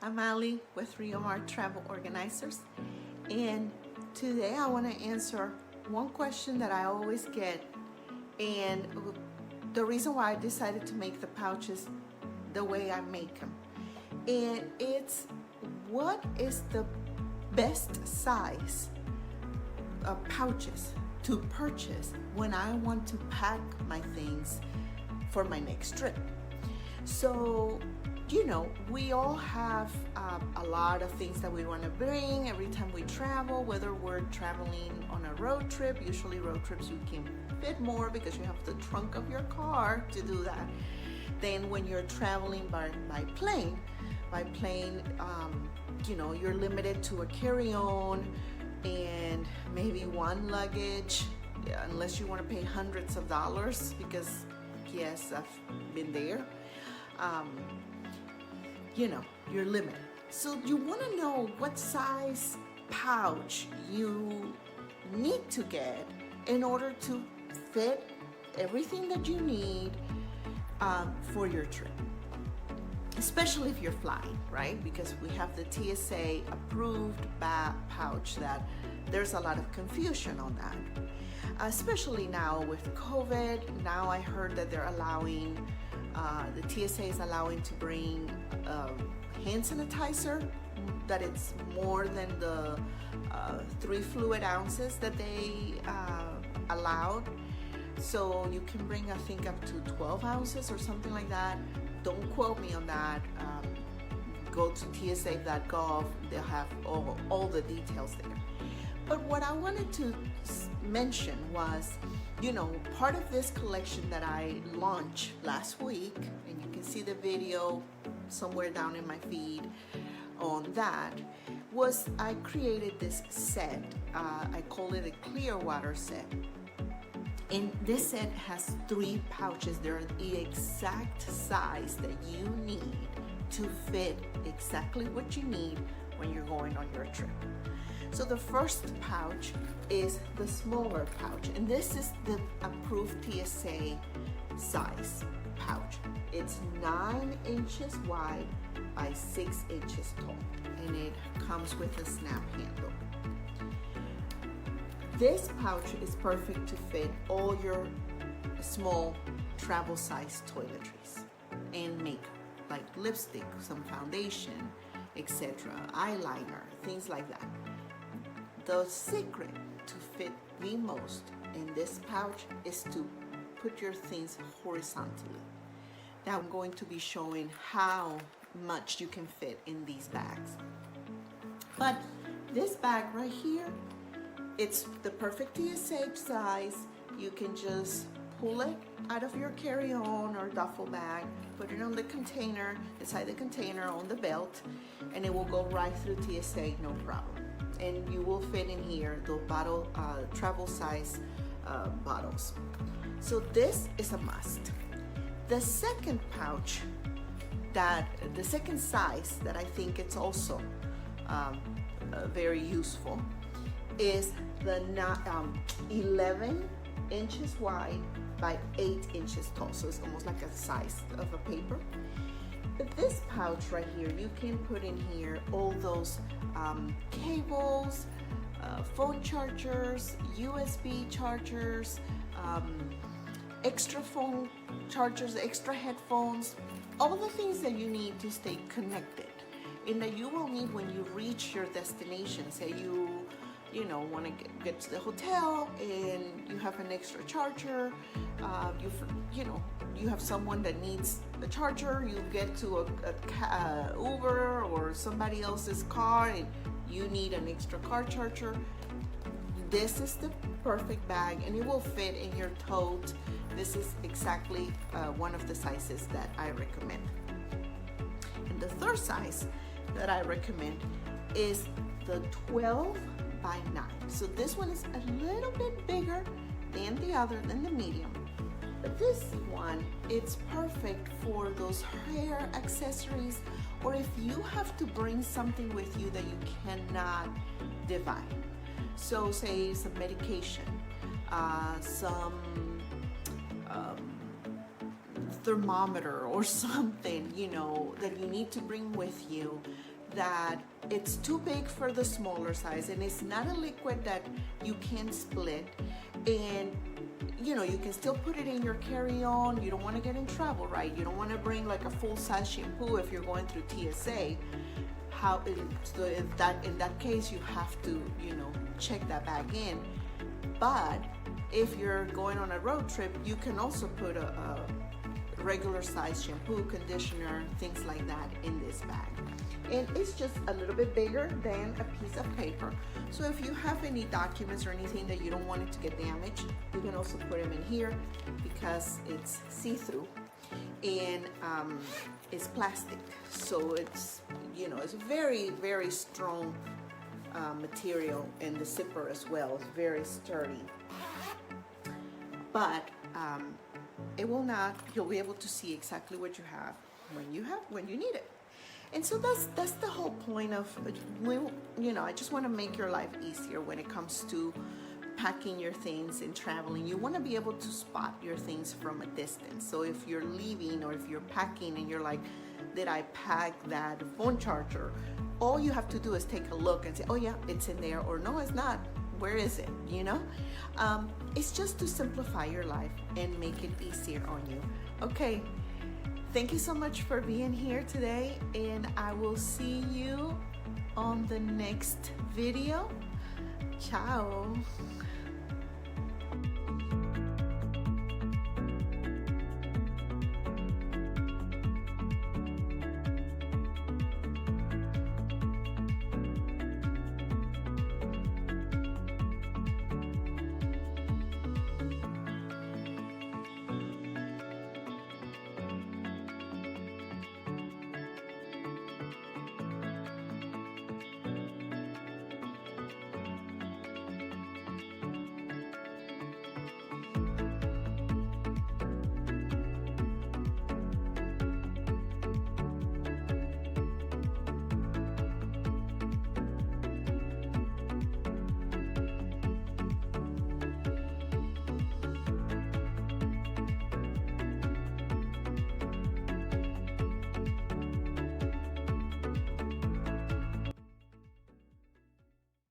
I'm Ali with 3MR Travel Organizers, and today I want to answer one question that I always get, and the reason why I decided to make the pouches the way I make them. And it's, what is the best size of pouches to purchase when I want to pack my things for my next trip? So, you know, we all have a lot of things that we want to bring every time we travel, whether we're traveling on a road trip. Usually road trips you can fit more because you have the trunk of your car to do that. Then when you're traveling by plane, you know, you're limited to a carry-on and maybe one luggage, unless you want to pay hundreds of dollars, because yes, I've been there. You know, you're limited. So you want to know what size pouch you need to get in order to fit everything that you need for your trip. Especially if you're flying, right? Because we have the TSA Approved pouch that there's a lot of confusion on that. Especially now with COVID, now I heard that they're allowing, the TSA is allowing to bring hand sanitizer, that it's more than the 3 fluid ounces that they allowed. So you can bring, I think, up to 12 ounces or something like that. Don't quote me on that. Go to tsa.gov, they'll have all the details there. But what I wanted to mention was, you know, part of this collection that I launched last week, and you can see the video somewhere down in my feed on that, was I created this set. I call it a clear water set. And this set has 3 pouches. They're the exact size that you need to fit exactly what you need when you're going on your trip. So the first pouch is the smaller pouch, and this is the approved TSA size pouch. It's 9 inches wide by 6 inches tall, and it comes with a snap handle. This pouch is perfect to fit all your small travel size toiletries and makeup, like lipstick, some foundation, etc., eyeliner, things like that. The secret to fit the most in this pouch is to put your things horizontally. Now I'm going to be showing how much you can fit in these bags. But this bag right here, it's the perfect TSA size. You can just pull it out of your carry-on or duffel bag, put it on the container, inside the container on the belt, and it will go right through TSA, no problem. And you will fit in here the bottle, travel size bottles. So this is a must. The second pouch, the second size that I think it's also very useful, is the 11 inches wide by 8 inches tall. So it's almost like a size of a paper. But this pouch right here, you can put in here all those cables, phone chargers, USB chargers, extra phone chargers, extra headphones, all the things that you need to stay connected and that you will need when you reach your destination. Say you know, want to get to the hotel and you have an extra charger, you know, you have someone that needs a charger, you get to a Uber or somebody else's car and you need an extra car charger. This is the perfect bag, and it will fit in your tote. This is exactly one of the sizes that I recommend. And the third size that I recommend is the 12 by 9. So this one is a little bit bigger than the other, than the medium. But this one, it's perfect for those hair accessories, or if you have to bring something with you that you cannot divide. So say some medication, some thermometer or something, you know, that you need to bring with you, that it's too big for the smaller size, and it's not a liquid that you can split, and you know, you can still put it in your carry-on. You don't want to get in trouble, right? You don't want to bring like a full-size shampoo if you're going through TSA. So in that case, you have to, you know, check that bag in. But if you're going on a road trip, you can also put a regular size shampoo, conditioner, things like that in this bag. And it's just a little bit bigger than a piece of paper. So if you have any documents or anything that you don't want it to get damaged, you can also put them in here because it's see-through, and it's plastic. So it's, you know, it's very, very strong material, and the zipper as well is very sturdy. But it will not, you'll be able to see exactly what you have when you need it. And so that's the whole point of, you know, I just want to make your life easier when it comes to packing your things and traveling. You want to be able to spot your things from a distance. So if you're leaving or if you're packing and you're like, did I pack that phone charger? All you have to do is take a look and say, oh yeah, it's in there, or no, it's not. Where is it? You know, it's just to simplify your life and make it easier on you. Okay. Thank you so much for being here today, and I will see you on the next video. Ciao.